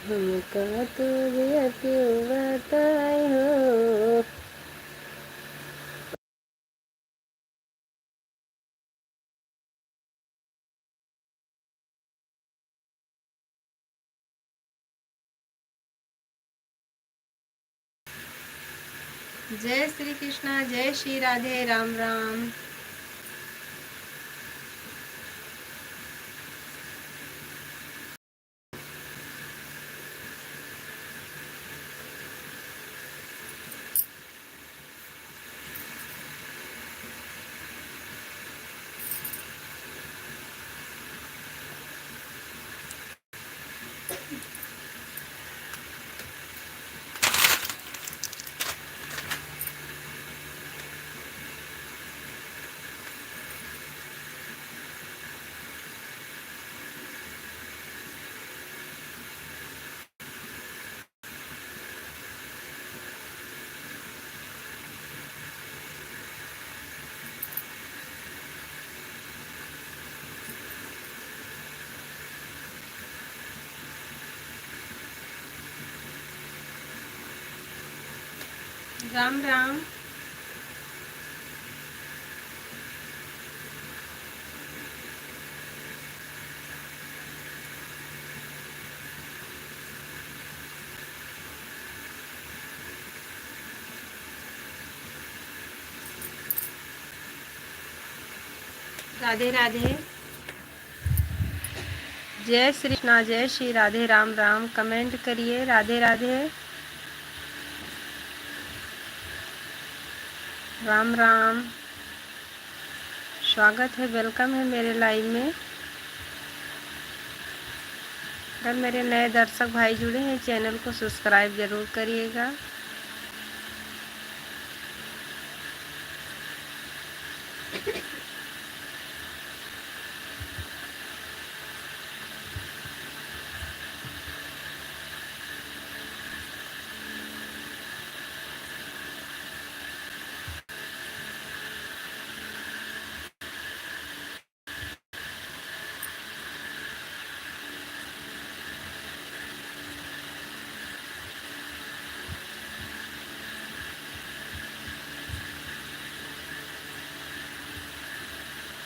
हमका तुझे क्यों बताए हो। जय श्री कृष्णा, जय श्री राधे, राम राम। राम राम। राधे राधे। जय श्री कृष्णा, जय श्री राधे, राम राम। कमेंट करिए राधे राधे, राम राम। स्वागत है, वेलकम है मेरे लाइव में। अगर मेरे नए दर्शक भाई जुड़े हैं, चैनल को सब्सक्राइब जरूर करिएगा।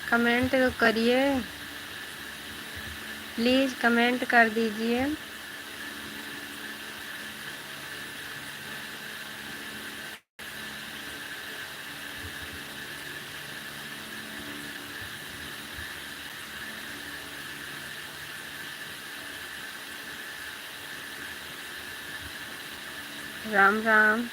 कमेंट करिए, प्लीज़ कमेंट कर दीजिए। राम राम।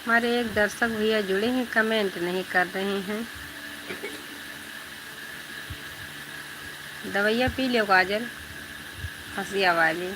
हमारे एक दर्शक भैया जुड़े हैं, कमेंट नहीं कर रहे हैं। दवाइयाँ पी लो काजल, हंसिया वाली।